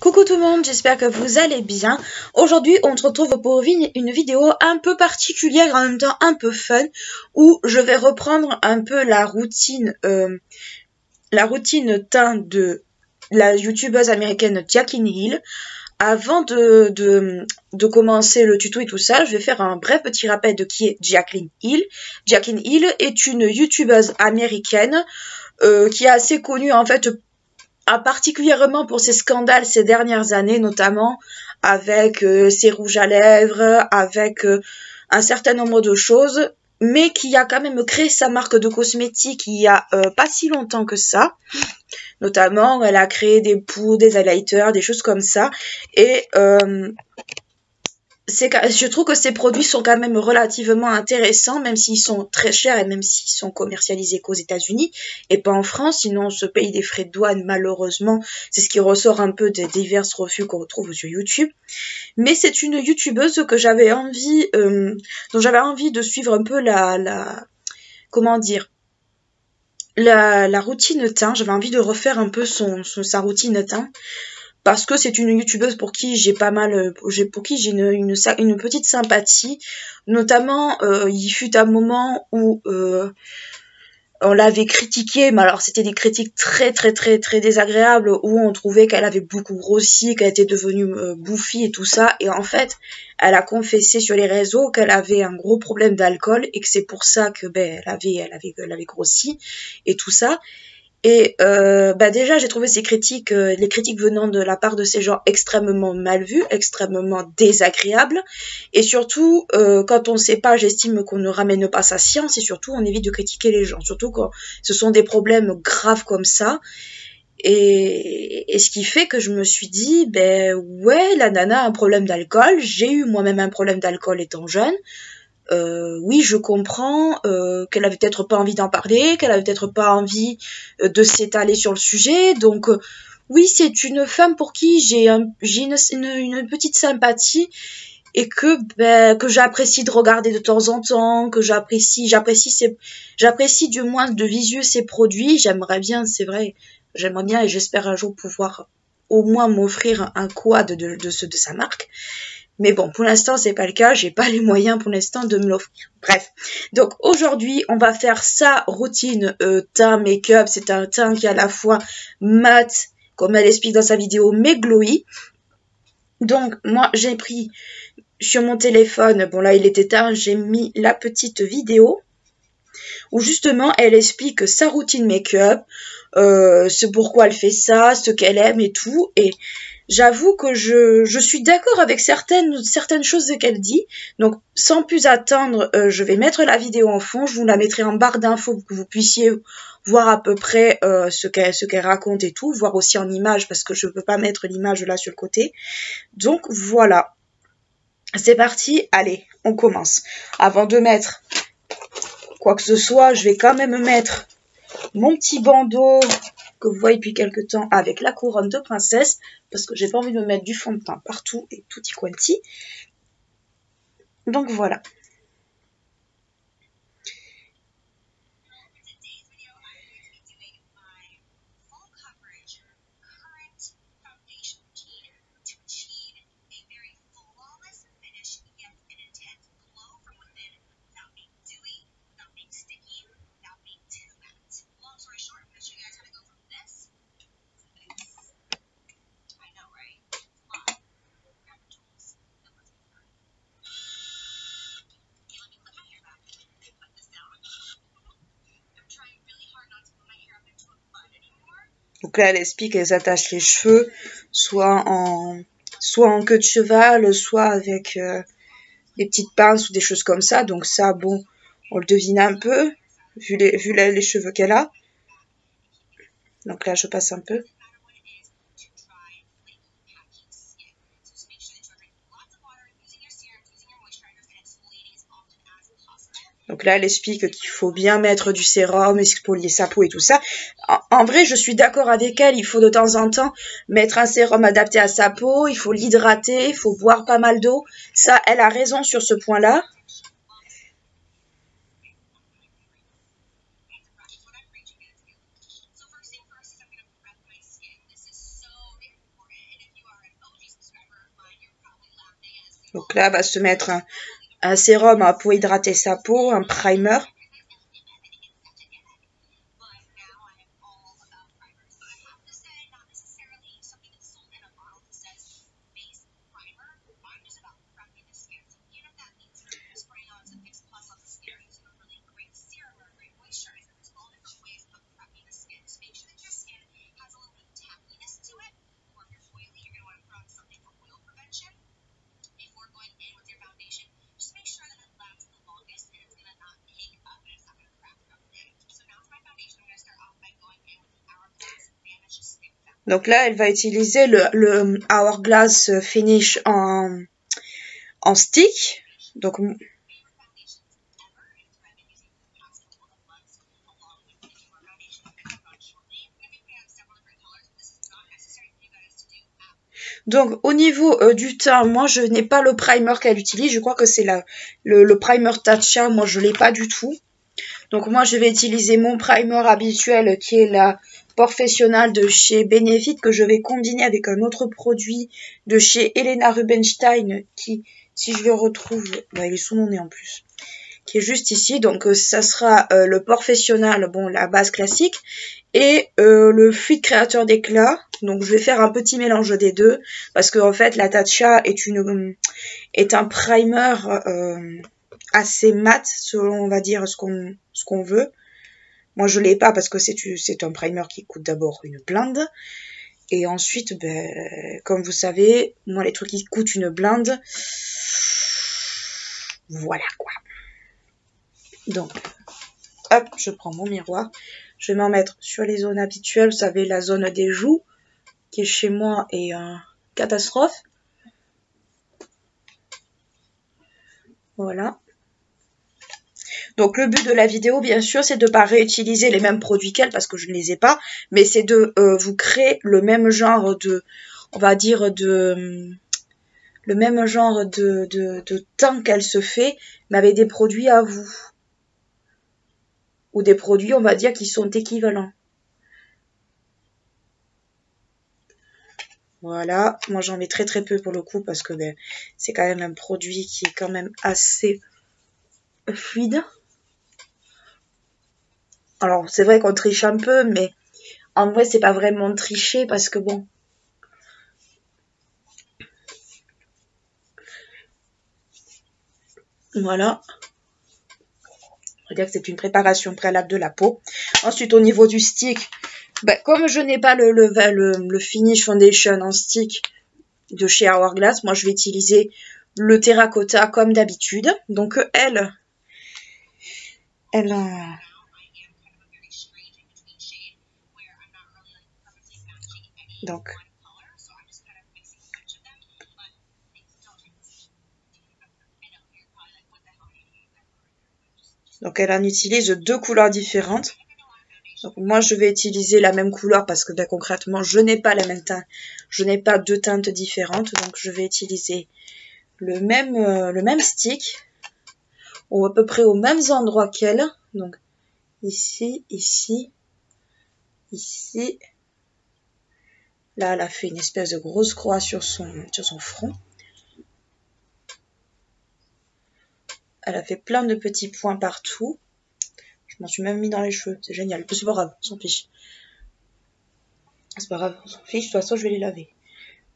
Coucou tout le monde, j'espère que vous allez bien. Aujourd'hui, on se retrouve pour une vidéo un peu particulière, en même temps un peu fun, où je vais reprendre un peu la routine teint de la youtubeuse américaine Jaclyn Hill. Avant de commencer le tuto et tout ça, je vais faire un bref petit rappel de qui est Jaclyn Hill. Jaclyn Hill est une youtubeuse américaine qui est assez connue en fait particulièrement pour ses scandales ces dernières années, notamment avec ses rouges à lèvres, avec un certain nombre de choses, mais qui a quand même créé sa marque de cosmétiques il y a pas si longtemps que ça. Notamment, elle a créé des poudres, des highlighters, des choses comme ça. Et je trouve que ces produits sont quand même relativement intéressants, même s'ils sont très chers et même s'ils sont commercialisés qu'aux États-Unis et pas en France, sinon on se paye des frais de douane malheureusement. C'est ce qui ressort un peu des divers refus qu'on retrouve sur YouTube. Mais c'est une youtubeuse que j'avais envie, dont j'avais envie de suivre un peu comment dire, la routine teint. J'avais envie de refaire un peu sa routine teint. Parce que c'est une youtubeuse pour qui j'ai pas mal, pour qui j'ai une petite sympathie. Notamment, il fut un moment où on l'avait critiquée, mais alors c'était des critiques très désagréables, où on trouvait qu'elle avait beaucoup grossi, qu'elle était devenue bouffie et tout ça. Et en fait, elle a confessé sur les réseaux qu'elle avait un gros problème d'alcool et que c'est pour ça que elle avait grossi et tout ça. Et déjà, j'ai trouvé ces critiques, les critiques venant de la part de ces gens extrêmement mal vues, extrêmement désagréables. Et surtout, quand on ne sait pas, j'estime qu'on ne ramène pas sa science et surtout, on évite de critiquer les gens. Surtout quand ce sont des problèmes graves comme ça. Et ce qui fait que je me suis dit, ouais, la nana a un problème d'alcool. J'ai eu moi-même un problème d'alcool étant jeune. Oui, je comprends qu'elle avait peut-être pas envie d'en parler, qu'elle avait peut-être pas envie de s'étaler sur le sujet. Donc, oui, c'est une femme pour qui j'ai une petite sympathie et que j'apprécie de regarder de temps en temps, que j'apprécie du moins de visu ses produits. J'aimerais bien, c'est vrai, j'aimerais bien et j'espère un jour pouvoir au moins m'offrir un quad de sa marque. Mais bon, pour l'instant, c'est pas le cas. J'ai pas les moyens pour l'instant de me l'offrir. Bref. Donc, aujourd'hui, on va faire sa routine teint make-up. C'est un teint qui est à la fois mat, comme elle explique dans sa vidéo, mais glowy. Donc, moi, j'ai pris sur mon téléphone, bon là, il est éteint, j'ai mis la petite vidéo où justement, elle explique sa routine make-up, ce pourquoi elle fait ça, ce qu'elle aime et tout. Et j'avoue que je suis d'accord avec certaines choses qu'elle dit. Donc, sans plus attendre, je vais mettre la vidéo en fond. Je vous la mettrai en barre d'infos pour que vous puissiez voir à peu près ce qu'elle raconte et tout. Voir aussi en image parce que je ne peux pas mettre l'image là sur le côté. Donc, voilà. C'est parti. Allez, on commence. Avant de mettre quoi que ce soit, je vais quand même mettre mon petit bandeau que vous voyez depuis quelques temps avec la couronne de princesse parce que j'ai pas envie de me mettre du fond de teint partout et tutti quanti. Donc voilà. Donc là, elle explique qu'elle s'attache les cheveux, soit en queue de cheval, soit avec des petites pinces ou des choses comme ça. Donc ça, bon, on le devine un peu, vu les cheveux qu'elle a. Donc là, je passe un peu. Donc là, elle explique qu'il faut bien mettre du sérum, exfolier sa peau et tout ça. En vrai, je suis d'accord avec elle. Il faut de temps en temps mettre un sérum adapté à sa peau. Il faut l'hydrater. Il faut boire pas mal d'eau. Ça, elle a raison sur ce point-là. Donc là, elle va se mettre un sérum pour hydrater sa peau, un primer. Donc là, elle va utiliser le Hourglass Finish en stick. Donc, au niveau du teint, moi je n'ai pas le primer qu'elle utilise. Je crois que c'est le primer Tatcha. Moi je l'ai pas du tout. Donc moi je vais utiliser mon primer habituel qui est la Professional de chez Benefit, que je vais combiner avec un autre produit de chez Helena Rubinstein qui, si je le retrouve, il est sous mon nez en plus, qui est juste ici. Donc ça sera le Professional, bon, la base classique, et le fluide créateur d'éclat. Donc je vais faire un petit mélange des deux parce que en fait la Tatcha est un primer assez mat selon, on va dire, ce qu'on veut. Moi je l'ai pas parce que c'est un primer qui coûte d'abord une blinde. Et ensuite, comme vous savez, moi les trucs qui coûtent une blinde, voilà quoi. Donc, hop, je prends mon miroir. Je vais m'en mettre sur les zones habituelles. Vous savez, la zone des joues, qui est chez moi, est catastrophe. Voilà. Donc le but de la vidéo, bien sûr, c'est de ne pas réutiliser les mêmes produits qu'elle, parce que je ne les ai pas, mais c'est de vous créer le même genre de, on va dire, le même genre de teint qu'elle se fait, mais avec des produits à vous. Ou des produits, on va dire, qui sont équivalents. Voilà, moi j'en mets très peu pour le coup, parce que c'est quand même un produit qui est quand même assez fluide. Alors c'est vrai qu'on triche un peu, mais en vrai c'est pas vraiment tricher, parce que bon. Voilà. On va dire que c'est une préparation préalable de la peau. Ensuite, au niveau du stick, comme je n'ai pas le Finish Foundation en stick de chez Hourglass, moi je vais utiliser le terracotta comme d'habitude. Donc elle donc elle en utilise deux couleurs différentes. Donc moi je vais utiliser la même couleur parce que concrètement je n'ai pas la même teinte, je n'ai pas deux teintes différentes, donc je vais utiliser le même stick ou à peu près aux mêmes endroits qu'elle. Donc ici, ici, ici. Là, elle a fait une espèce de grosse croix sur son front. Elle a fait plein de petits points partout. Je m'en suis même mis dans les cheveux. C'est génial. C'est pas grave, on s'en fiche. C'est pas grave, on s'en fiche. De toute façon, je vais les laver.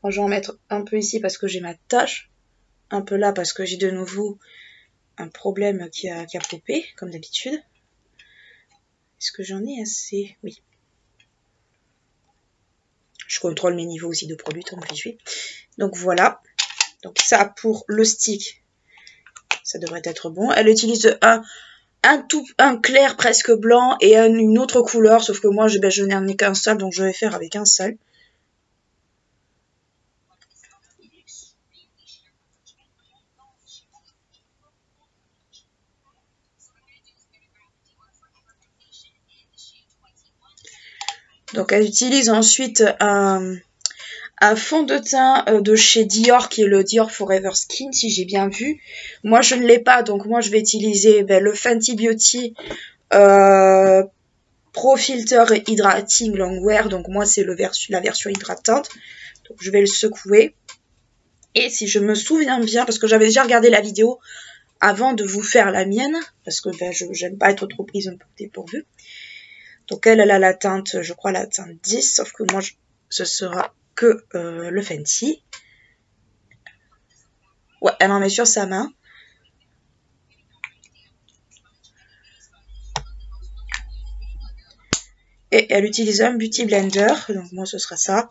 Moi, je vais en mettre un peu ici parce que j'ai ma tache. Un peu là parce que j'ai de nouveau un problème qui a popé, comme d'habitude. Est-ce que j'en ai assez? Oui. Je contrôle mes niveaux aussi de produits, tant que j'y suis. Donc voilà. Donc ça pour le stick. Ça devrait être bon. Elle utilise un clair presque blanc et une autre couleur. Sauf que moi, je n'en ai qu'un seul. Donc je vais faire avec un seul. Donc elle utilise ensuite un fond de teint de chez Dior qui est le Dior Forever Skin, si j'ai bien vu. Moi je ne l'ai pas, donc moi je vais utiliser le Fenty Beauty Pro Filter Hydrating Longwear. Donc moi c'est la version hydratante. Donc je vais le secouer. Et si je me souviens bien, parce que j'avais déjà regardé la vidéo avant de vous faire la mienne, parce que ben, j'aime pas être trop prise au dépourvu. Donc elle a la teinte, je crois la teinte 10, sauf que moi ce sera que le Fenty. Ouais, elle en met sur sa main. Et elle utilise un Beauty Blender, donc moi ce sera ça.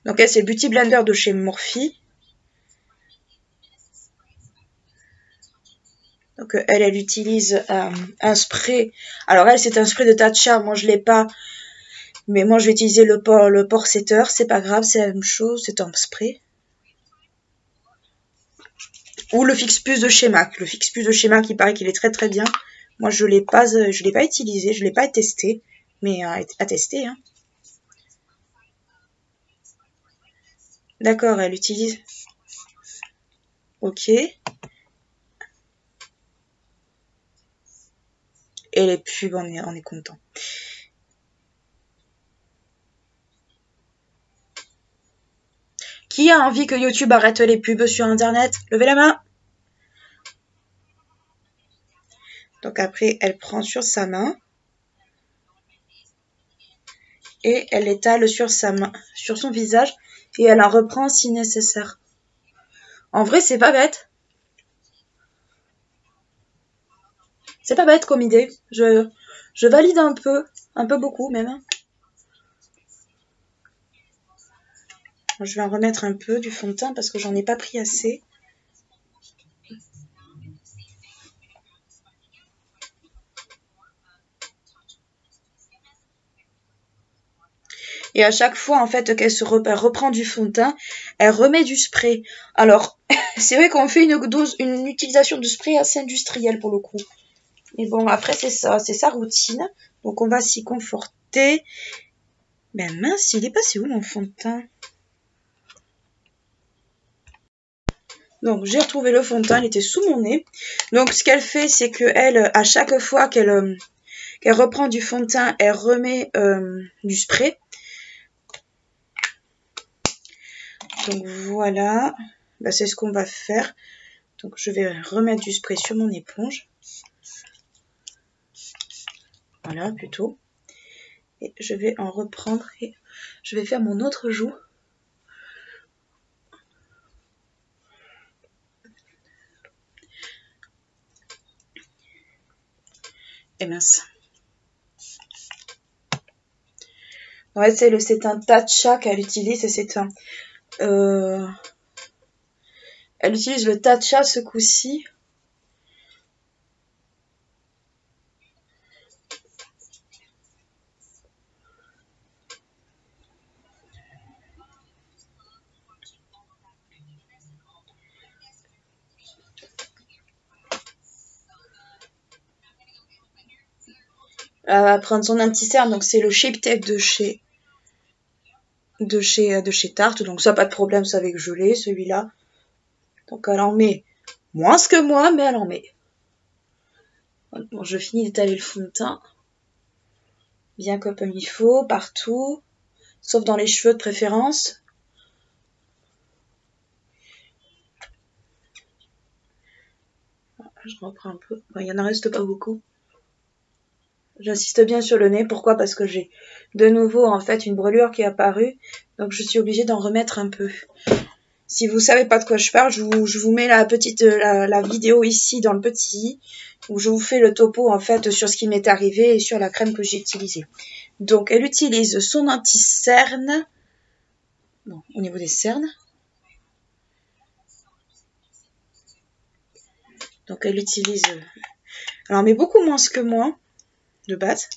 Donc elle c'est le Beauty Blender de chez Morphe. Donc elle utilise un spray. Alors elle c'est un spray de Tatcha, moi je l'ai pas. Mais moi je vais utiliser le pore setter, c'est pas grave, c'est la même chose, c'est un spray. Ou le Fix Plus de chez MAC. Le Fix Plus de chez MAC, il paraît qu'il est très très bien. Moi je l'ai pas utilisé, je l'ai pas testé, mais à tester. Hein. D'accord, elle utilise. Ok. Et les pubs, on est content. Qui a envie que YouTube arrête les pubs sur Internet? Levez la main. Donc après, elle prend sur sa main. Et elle l'étale sur sa main, sur son visage. Et elle en reprend si nécessaire. En vrai, c'est pas bête. C'est pas bête comme idée. Je valide un peu beaucoup même. Je vais en remettre un peu du fond de teint parce que j'en ai pas pris assez. Et à chaque fois, en fait, qu'elle reprend du fond de teint, elle remet du spray. Alors, c'est vrai qu'on fait une utilisation de spray assez industrielle pour le coup. Mais bon, après, c'est ça, c'est sa routine. Donc, on va s'y conforter. Ben mince, il est passé où mon fond de teint? Donc, j'ai retrouvé le fond de teint, il était sous mon nez. Donc, ce qu'elle fait, c'est qu'elle, à chaque fois qu'elle reprend du fond de teint, elle remet du spray. Donc, voilà. Ben, c'est ce qu'on va faire. Donc, je vais remettre du spray sur mon éponge. Voilà, plutôt. Et je vais en reprendre et je vais faire mon autre joue. Et mince. Ouais, c'est un Tatcha qu'elle utilise et c'est un... elle utilise le Tatcha ce coup-ci. Elle va prendre son anti-cerne, donc c'est le Shape Tape de chez Tarte, donc ça pas de problème, c'est avec gelée celui-là. Donc elle en met moins que moi, mais elle en met. Bon, je finis d'étaler le fond de teint. Bien comme il faut, partout, sauf dans les cheveux de préférence. Je reprends un peu. Bon, il en reste pas beaucoup. J'insiste bien sur le nez. Pourquoi? Parce que j'ai de nouveau en fait une brûlure qui est apparue. Donc je suis obligée d'en remettre un peu. Si vous savez pas de quoi je parle, je vous mets la vidéo ici dans le petit i où je vous fais le topo en fait sur ce qui m'est arrivé et sur la crème que j'ai utilisée. Donc elle utilise son anti-cerne. Bon, au niveau des cernes. Donc elle utilise... alors mais beaucoup moins que moi, de base.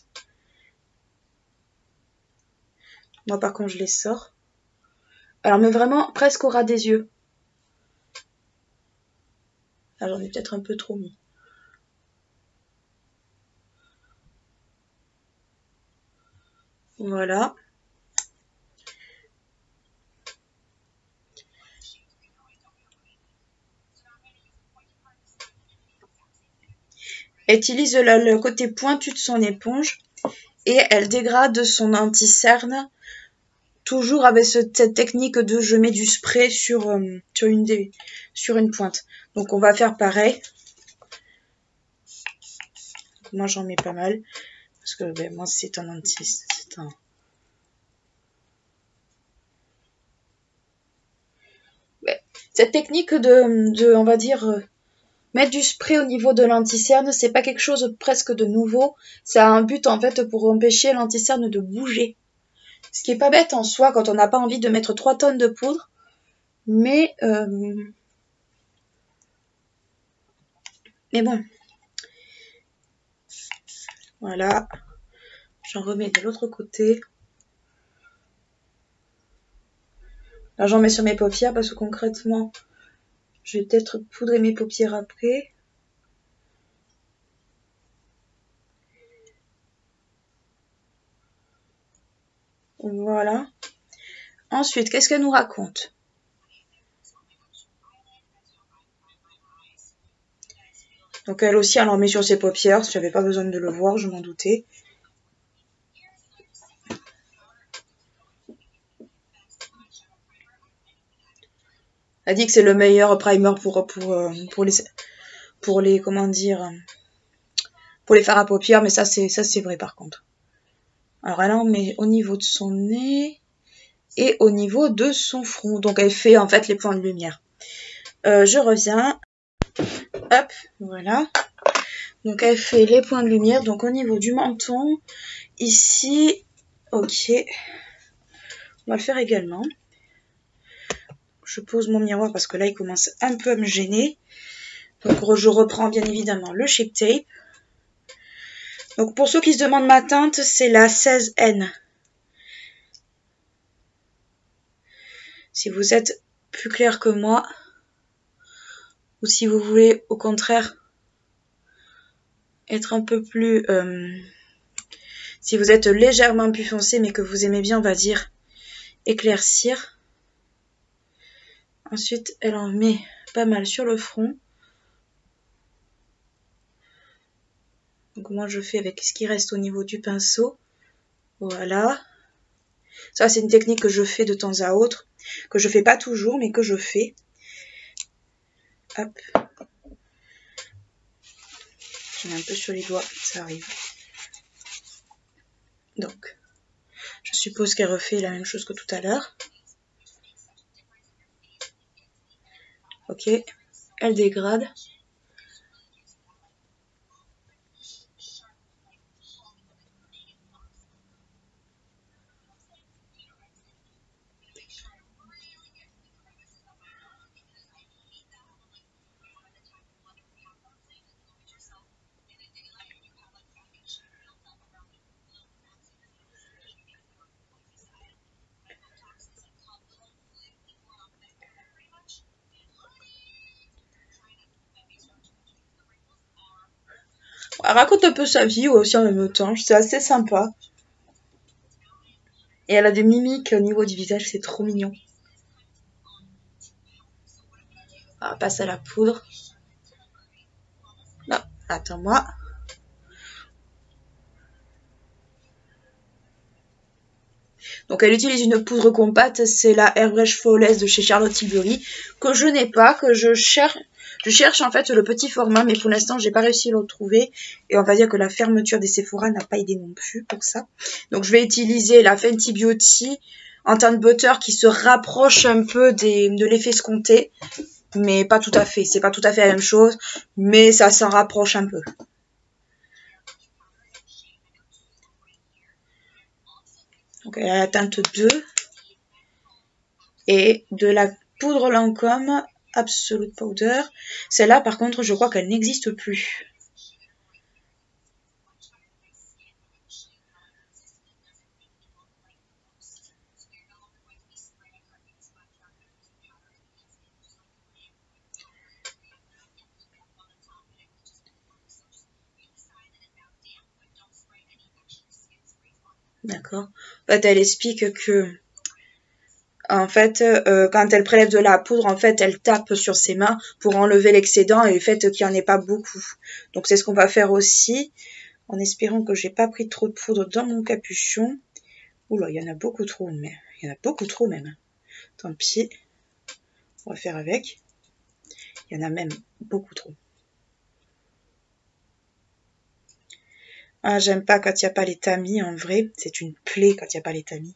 Moi par contre je les sors. Alors mais vraiment presque au ras des yeux. Ah, j'en ai peut-être un peu trop mis. Voilà. Elle utilise le côté pointu de son éponge et elle dégrade son anti-cerne toujours avec cette technique de je mets du spray sur une pointe. Donc on va faire pareil. Moi j'en mets pas mal parce que ben, moi c'est un cette technique de on va dire mettre du spray au niveau de l'anti-cerne, c'est pas quelque chose presque de nouveau. Ça a un but en fait pour empêcher l'anti-cerne de bouger. Ce qui est pas bête en soi quand on n'a pas envie de mettre 3 tonnes de poudre. Mais bon. Voilà. J'en remets de l'autre côté. Là j'en mets sur mes paupières parce que concrètement, je vais peut-être poudrer mes paupières après. Voilà. Ensuite, qu'est-ce qu'elle nous raconte? Donc elle aussi, elle en met sur ses paupières. J'avais pas besoin de le voir, je m'en doutais. Elle dit que c'est le meilleur primer pour les comment dire, pour les fards à paupières, mais ça c'est vrai par contre. Alors elle en met au niveau de son nez et au niveau de son front. Donc elle fait en fait les points de lumière. Je reviens. Hop, voilà. Donc elle fait les points de lumière. Donc au niveau du menton, ici, ok. On va le faire également. Je pose mon miroir parce que là il commence un peu à me gêner. Donc je reprends bien évidemment le Shape Tape. Donc pour ceux qui se demandent ma teinte, c'est la 16N. Si vous êtes plus clair que moi, ou si vous voulez au contraire être un peu plus... si vous êtes légèrement plus foncé mais que vous aimez bien, on va dire, éclaircir. Ensuite, elle en met pas mal sur le front. Donc moi je fais avec ce qui reste au niveau du pinceau. Voilà. Ça c'est une technique que je fais de temps à autre. Que je fais pas toujours mais que je fais. Hop. J'en ai un peu sur les doigts, ça arrive. Donc, je suppose qu'elle refait la même chose que tout à l'heure. Ok. Elle dégrade. Elle raconte un peu sa vie aussi en même temps, c'est assez sympa. Et elle a des mimiques au niveau du visage, c'est trop mignon. On passe à la poudre. Non, attends-moi. Donc elle utilise une poudre compacte, c'est la Airbrush Flawless de chez Charlotte Tilbury, que je n'ai pas, que je cherche. Je cherche en fait le petit format, mais pour l'instant j'ai pas réussi à le trouver. Et on va dire que la fermeture des Sephora n'a pas aidé non plus pour ça. Donc je vais utiliser la Fenty Beauty en teinte butter qui se rapproche un peu de l'effet escompté. Mais pas tout à fait, c'est pas tout à fait la même chose, mais ça s'en rapproche un peu. Donc elle a la teinte 2 et de la poudre Lancôme Absolute Powder. Celle-là par contre je crois qu'elle n'existe plus. D'accord. En fait, elle explique que en fait, quand elle prélève de la poudre, en fait, elle tape sur ses mains pour enlever l'excédent et le fait qu'il n'y en ait pas beaucoup. Donc c'est ce qu'on va faire aussi, en espérant que j'ai pas pris trop de poudre dans mon capuchon. Oula, il y en a beaucoup trop, mais il y en a beaucoup trop même. Tant pis. On va faire avec. Il y en a même beaucoup trop. Ah, j'aime pas quand il n'y a pas les tamis, en vrai. C'est une plaie quand il n'y a pas les tamis.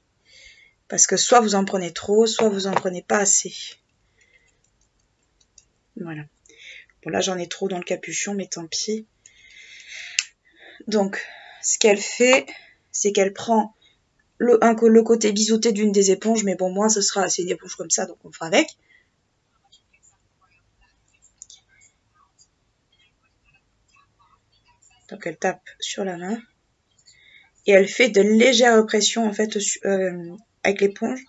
Parce que soit vous en prenez trop, soit vous en prenez pas assez. Voilà. Bon, là, j'en ai trop dans le capuchon, mais tant pis. Donc, ce qu'elle fait, c'est qu'elle prend le côté biseauté d'une des éponges, mais bon, moi, ce sera, c'est une éponge comme ça, donc on fera avec. Donc, elle tape sur la main. Et elle fait de légères pressions, en fait, avec l'éponge.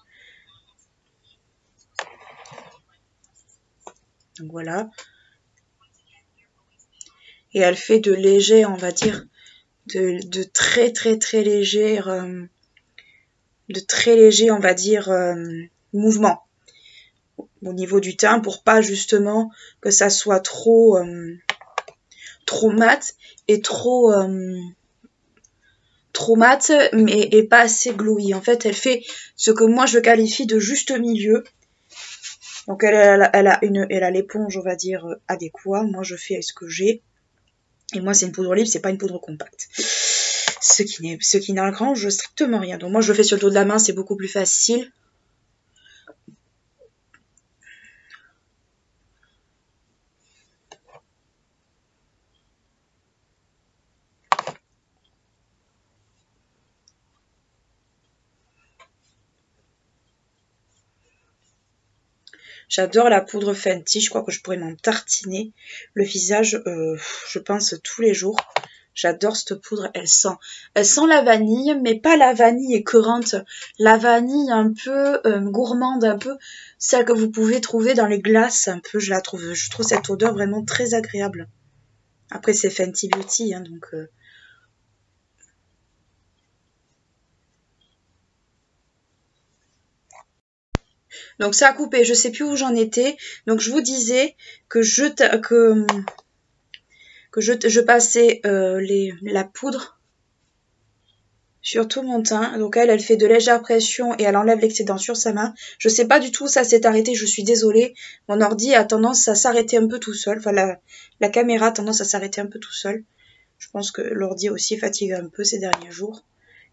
Donc, voilà. Et elle fait de légers, on va dire, de très, très, très légers, on va dire, mouvements au niveau du teint pour pas justement que ça soit trop mat et trop mat mais et pas assez glowy. En fait, elle fait ce que moi je qualifie de juste milieu. Donc elle a l'éponge, on va dire, adéquat. Moi je fais ce que j'ai. Et moi c'est une poudre libre, c'est pas une poudre compacte. Ce qui n'arrange strictement rien. Donc moi je le fais sur le dos de la main, c'est beaucoup plus facile. J'adore la poudre Fenty, je crois que je pourrais m'en tartiner le visage, je pense, tous les jours. J'adore cette poudre, elle sent la vanille, mais pas la vanille écœurante, la vanille un peu gourmande, un peu celle que vous pouvez trouver dans les glaces, un peu, je trouve cette odeur vraiment très agréable. Après c'est Fenty Beauty, hein, donc... Donc ça a coupé, je sais plus où j'en étais. Donc je vous disais que je passais la poudre sur tout mon teint. Donc elle fait de légères pressions et elle enlève l'excédent sur sa main. Je sais pas du tout, ça s'est arrêté, je suis désolée. Mon ordi a tendance à s'arrêter un peu tout seul. Enfin, la caméra a tendance à s'arrêter un peu tout seul. Je pense que l'ordi aussi fatigue un peu ces derniers jours.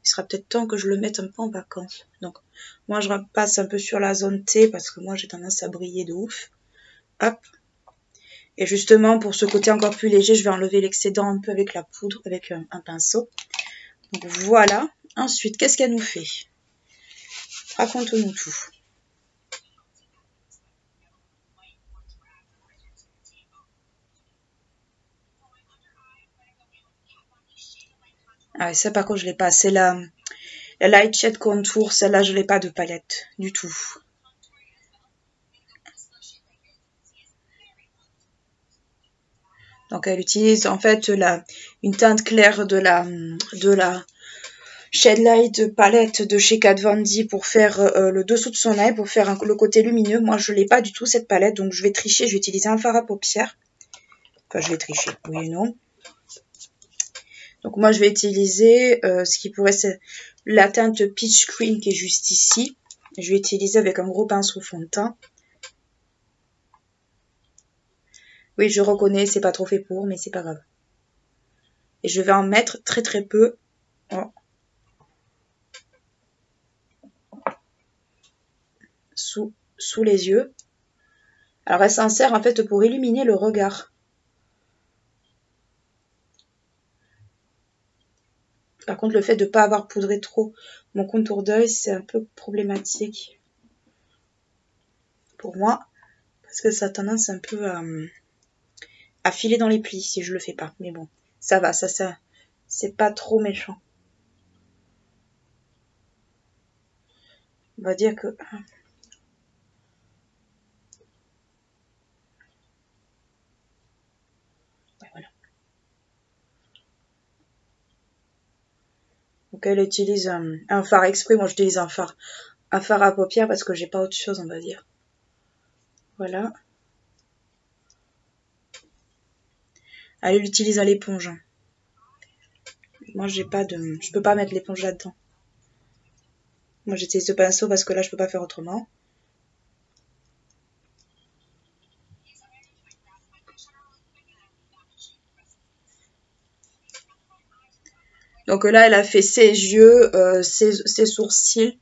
Il sera peut-être temps que je le mette un peu en vacances. Donc, moi, je repasse un peu sur la zone T parce que moi, j'ai tendance à briller de ouf. Hop. Et justement, pour ce côté encore plus léger, je vais enlever l'excédent un peu avec la poudre, avec un pinceau. Donc, voilà. Ensuite, qu'est-ce qu'elle nous fait? Raconte-nous tout. Ah, ça, par contre, je l'ai pas. C'est la Light Shade Contour. Celle-là, je l'ai pas de palette du tout. Donc elle utilise en fait une teinte claire de la Shade Light palette de chez Kat Von D pour faire le dessous de son œil, pour faire le côté lumineux. Moi je l'ai pas du tout cette palette, donc je vais tricher, je vais utiliser un fard à paupières. Enfin je vais tricher, oui et non. Donc moi je vais utiliser ce qui pourrait être la teinte Peach Cream qui est juste ici. Je vais utiliser avec un gros pinceau fond de teint. Oui, je reconnais, c'est pas trop fait pour, mais c'est pas grave. Et je vais en mettre très très peu. Oh. Sous les yeux. Alors elle s'en sert en fait pour illuminer le regard. Par contre, le fait de ne pas avoir poudré trop mon contour d'œil, c'est un peu problématique pour moi. Parce que ça a tendance un peu à filer dans les plis si je le fais pas. Mais bon, ça va, ça c'est pas trop méchant. On va dire que... Ouais, voilà. Donc elle utilise un fard exprès. Moi, j'utilise un fard à paupières parce que j'ai pas autre chose, on va dire. Voilà. Elle l'utilise à l'éponge. Moi, j'ai pas de... Je peux pas mettre l'éponge là-dedans. Moi j'utilise ce pinceau parce que là je peux pas faire autrement. Donc là elle a fait ses yeux, ses sourcils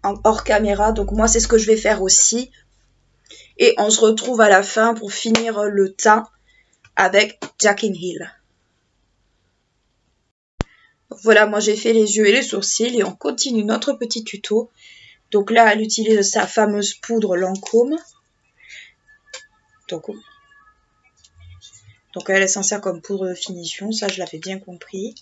hors caméra. Donc moi c'est ce que je vais faire aussi. Et on se retrouve à la fin pour finir le teint avec Jaclyn Hill. Voilà, moi j'ai fait les yeux et les sourcils et on continue notre petit tuto. Donc là, elle utilise sa fameuse poudre Lancôme. Donc elle s'en sert comme poudre de finition, ça je l'avais bien compris.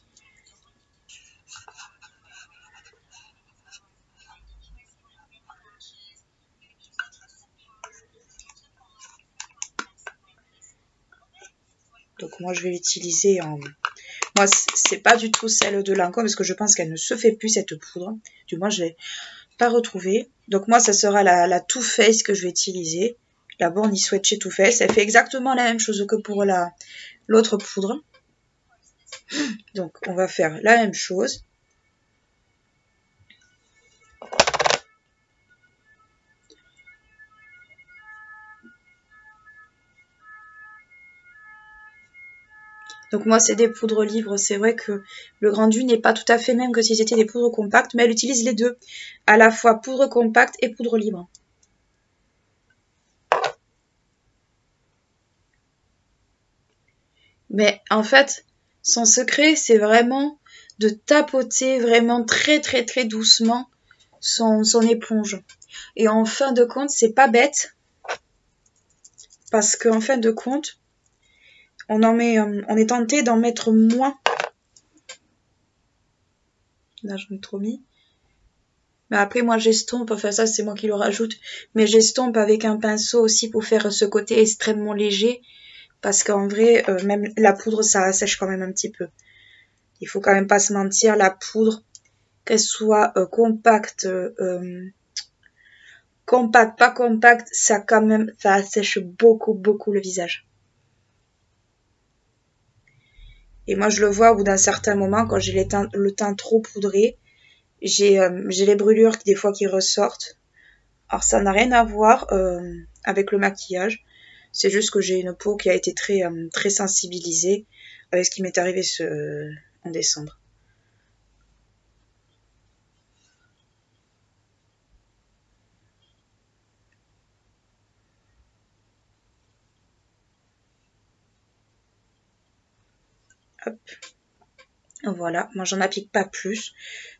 Donc moi je vais l'utiliser en... Moi c'est pas du tout celle de Lancôme parce que je pense qu'elle ne se fait plus cette poudre. Du moins je l'ai pas retrouvée. Donc moi ça sera la Too Faced que je vais utiliser. La Borny Sweat chez Too Faced. Elle fait exactement la même chose que pour l'autre poudre. Donc on va faire la même chose. Donc moi c'est des poudres libres, c'est vrai que le rendu n'est pas tout à fait même que si c'était des poudres compactes, mais elle utilise les deux, à la fois poudre compacte et poudre libre. Mais en fait, son secret c'est vraiment de tapoter vraiment très très très doucement son éponge. Et en fin de compte, c'est pas bête, parce qu'en fin de compte, on est tenté d'en mettre moins. Là j'en ai trop mis. Mais après, moi, j'estompe, enfin ça, c'est moi qui le rajoute, mais j'estompe avec un pinceau aussi pour faire ce côté extrêmement léger, parce qu'en vrai, même la poudre, ça assèche quand même un petit peu. Il faut quand même pas se mentir, la poudre, qu'elle soit compacte, pas compacte, ça quand même, ça assèche beaucoup, beaucoup le visage. Et moi, je le vois au bout d'un certain moment, quand j'ai le teint trop poudré, j'ai les brûlures des fois qui ressortent. Alors ça n'a rien à voir avec le maquillage, c'est juste que j'ai une peau qui a été très sensibilisée avec ce qui m'est arrivé en décembre. Hop. Voilà, moi j'en applique pas plus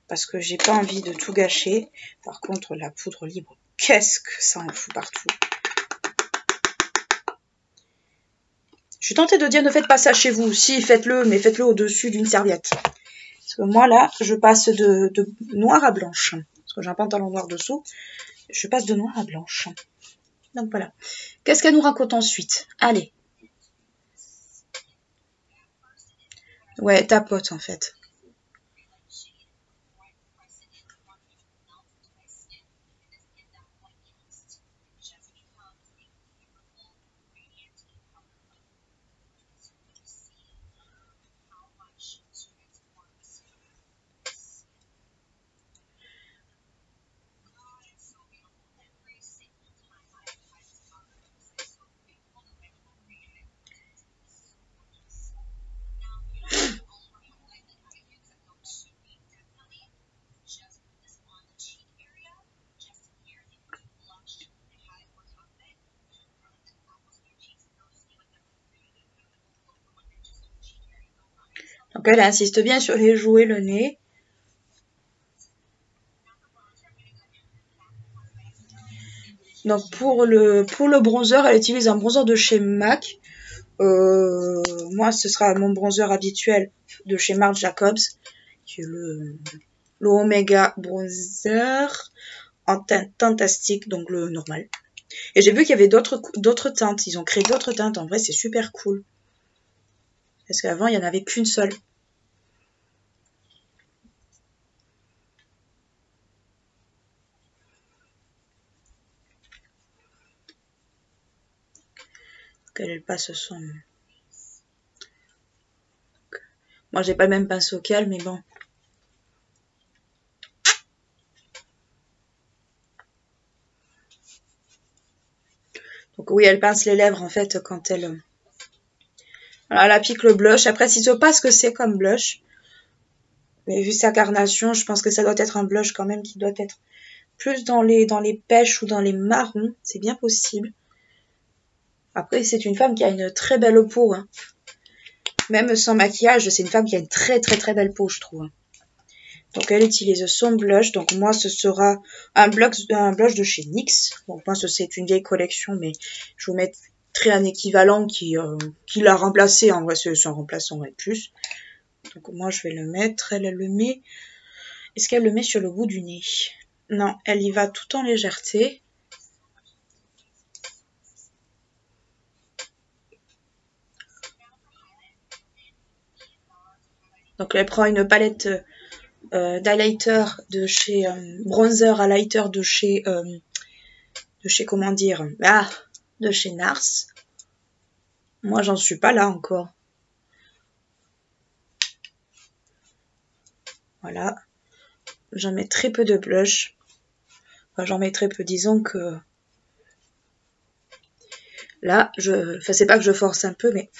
parce que j'ai pas envie de tout gâcher. Par contre la poudre libre, qu'est-ce que ça en fout partout. Je suis tentée de dire ne faites pas ça chez vous. Si, faites-le, mais faites-le au-dessus d'une serviette. Parce que moi là, je passe de noir à blanche. Parce que j'ai un pantalon noir dessous. Je passe de noir à blanche. Donc voilà. Qu'est-ce qu'elle nous raconte ensuite? Allez. Ouais, tapote en fait. Donc elle insiste bien sur les joues et le nez. Donc pour le bronzer, elle utilise un bronzer de chez MAC. Moi, ce sera mon bronzer habituel de chez Marc Jacobs, qui est le Omega Bronzer en teinte fantastique, donc le normal. Et j'ai vu qu'il y avait d'autres teintes. Ils ont créé d'autres teintes. En vrai, c'est super cool. Parce qu'avant, il n'y en avait qu'une seule. Elle passe son... Moi, j'ai pas le même pinceau qu'elle, mais bon. Donc oui, elle pince les lèvres en fait quand elle... Voilà, elle applique le blush. Après, si je sais pas ce que c'est comme blush. Mais vu sa carnation, je pense que ça doit être un blush quand même qui doit être plus dans les pêches ou dans les marrons. C'est bien possible. Après, c'est une femme qui a une très belle peau. Hein. Même sans maquillage, c'est une femme qui a une très belle peau, je trouve. Donc, elle utilise son blush. Donc, moi, ce sera un blush de chez NYX. Donc, moi, c'est une vieille collection, mais je vous mettrai un équivalent qui l'a remplacé. En vrai, c'est son remplaçant et plus. Donc, moi, je vais le mettre. Elle le met... Est-ce qu'elle le met sur le bout du nez? Non, elle y va tout en légèreté. Donc, elle prend une palette d'highlighter de chez... bronzer highlighter de chez... comment dire... Ah, de chez NARS. Moi, j'en suis pas là encore. Voilà. J'en mets très peu de blush. Enfin, j'en mets très peu. Disons que... Là, enfin, c'est pas que je force un peu, mais...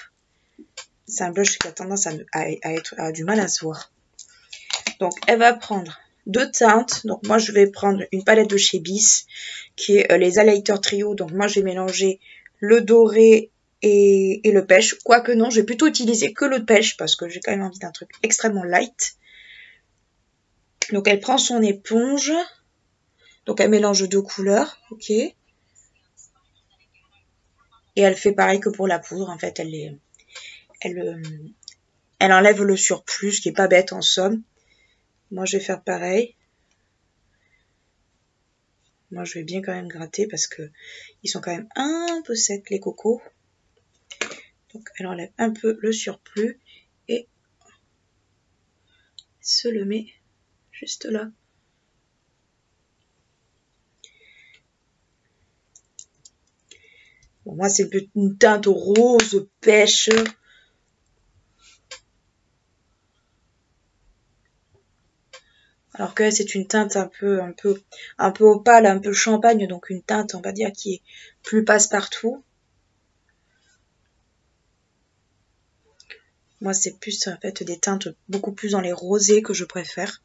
C'est un blush qui a tendance à du mal à se voir. Donc, elle va prendre 2 teintes. Donc, moi, je vais prendre une palette de chez Bis, qui est les highlighters trio. Donc, moi, je vais mélanger le doré et le pêche. Quoique non, je vais plutôt utiliser que le pêche, parce que j'ai quand même envie d'un truc extrêmement light. Donc, elle prend son éponge. Donc, elle mélange 2 couleurs. Ok. Et elle fait pareil que pour la poudre. En fait, elle enlève le surplus, ce qui est pas bête en somme. Moi, je vais faire pareil. Moi, je vais bien quand même gratter parce que ils sont quand même un peu secs, les cocos. Donc, elle enlève un peu le surplus et se le met juste là. Bon, moi, c'est une teinte rose pêche. Alors que c'est une teinte un peu opale, un peu champagne, donc une teinte, on va dire, qui est plus passe-partout. Moi, c'est plus en fait des teintes beaucoup plus dans les rosés que je préfère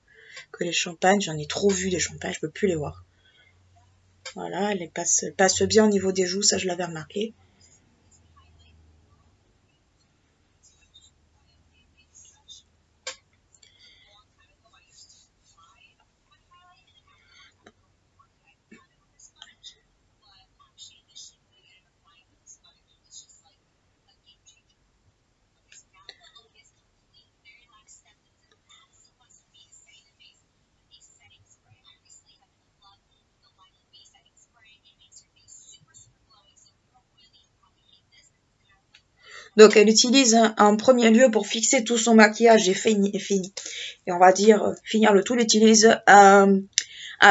que les champagnes. J'en ai trop vu des champagnes, je peux plus les voir. Voilà, elle passe bien au niveau des joues, ça je l'avais remarqué. Donc elle utilise en premier lieu pour fixer tout son maquillage et on va dire finir le tout, elle utilise un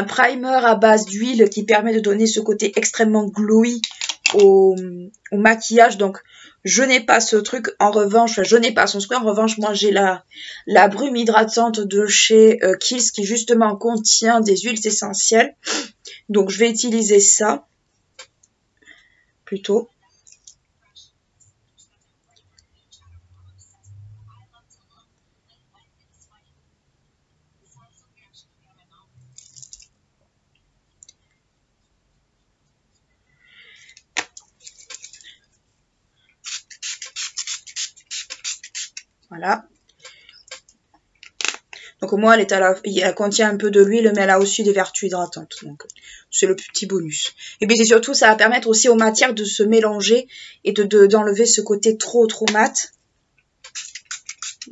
primer à base d'huile qui permet de donner ce côté extrêmement glowy au maquillage. Donc je n'ai pas ce truc, en revanche, je n'ai pas son spray, en revanche moi j'ai la brume hydratante de chez Kiehl's qui justement contient des huiles essentielles. Donc je vais utiliser ça plutôt. Voilà. Donc moi, elle contient un peu de l'huile, mais elle a aussi des vertus hydratantes. Donc c'est le petit bonus. Et puis c'est surtout, ça va permettre aussi aux matières de se mélanger et d'enlever ce côté trop mat.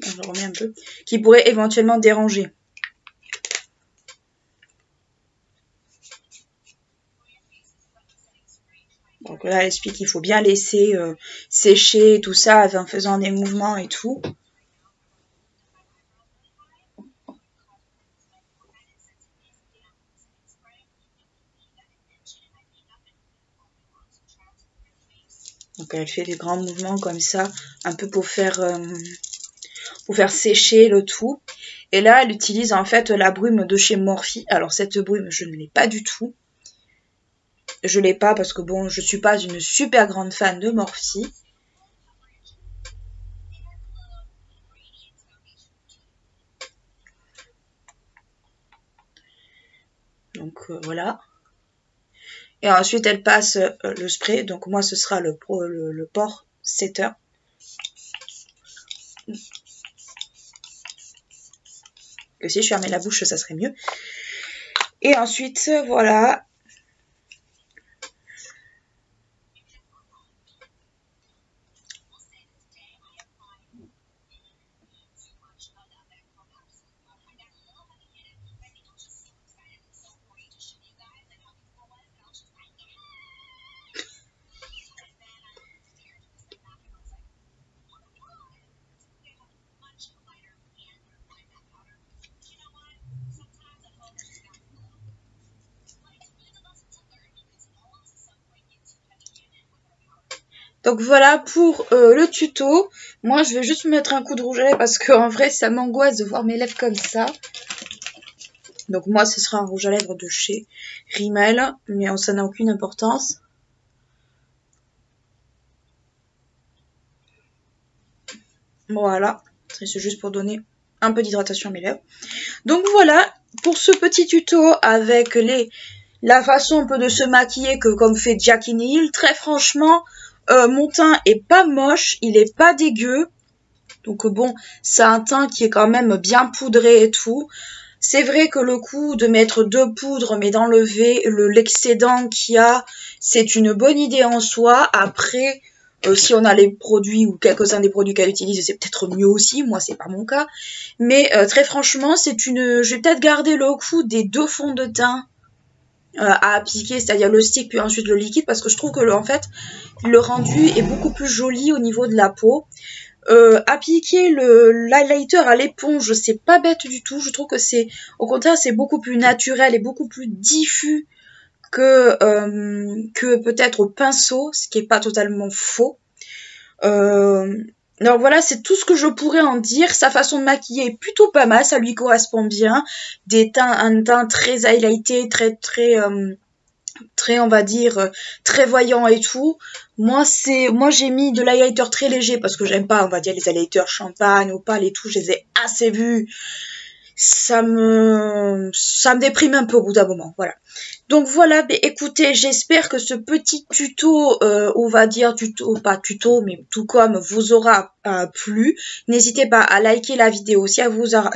Je remets un peu. Qui pourrait éventuellement déranger. Donc là, elle explique qu'il faut bien laisser sécher tout ça en faisant des mouvements et tout. Donc elle fait des grands mouvements comme ça, un peu pour faire sécher le tout. Et là, elle utilise en fait la brume de chez Morphe. Alors cette brume, je ne l'ai pas du tout. Je l'ai pas parce que bon, je suis pas une super grande fan de Morphe. Donc voilà. Et ensuite elle passe le spray. Donc moi ce sera le pore setter. Que si je fermais la bouche, ça serait mieux. Et ensuite, voilà. Donc voilà pour le tuto. Moi je vais juste mettre un coup de rouge à lèvres parce qu'en vrai ça m'angoisse de voir mes lèvres comme ça. Donc moi ce sera un rouge à lèvres de chez Rimmel, mais ça n'a aucune importance. Voilà, c'est juste pour donner un peu d'hydratation à mes lèvres. Donc voilà pour ce petit tuto avec la façon un peu de se maquiller que comme fait Jackie Neal. Très franchement, mon teint est pas moche, il est pas dégueu. Donc bon, c'est un teint qui est quand même bien poudré et tout. C'est vrai que le coup de mettre 2 poudres mais d'enlever l'excédent qu'il y a, c'est une bonne idée en soi. Après, si on a les produits ou quelques-uns des produits qu'elle utilise, c'est peut-être mieux aussi. Moi, c'est pas mon cas. Mais très franchement, je vais peut-être garder le coup des 2 fonds de teint à appliquer, c'est-à-dire le stick puis ensuite le liquide, parce que je trouve que en fait le rendu est beaucoup plus joli au niveau de la peau. Appliquer l'highlighter à l'éponge, c'est pas bête du tout. Je trouve que au contraire, c'est beaucoup plus naturel et beaucoup plus diffus que peut-être au pinceau, ce qui est pas totalement faux. Donc voilà, c'est tout ce que je pourrais en dire. Sa façon de maquiller est plutôt pas mal, ça lui correspond bien. Un teint très highlighté, très on va dire très voyant et tout. Moi j'ai mis de l'highlighter très léger parce que j'aime pas, on va dire, les highlighters champagne, opale et tout, je les ai assez vus. Ça me déprime un peu au bout d'un moment, voilà. Donc voilà, écoutez, j'espère que ce petit tuto, on va dire tuto, pas tuto, mais tout comme, vous aura plu. N'hésitez pas à liker la vidéo si elle vous a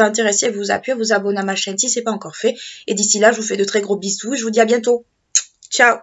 intéressé, à vous appuyer, à vous abonner à ma chaîne si c'est pas encore fait. Et d'ici là, je vous fais de très gros bisous et je vous dis à bientôt. Ciao!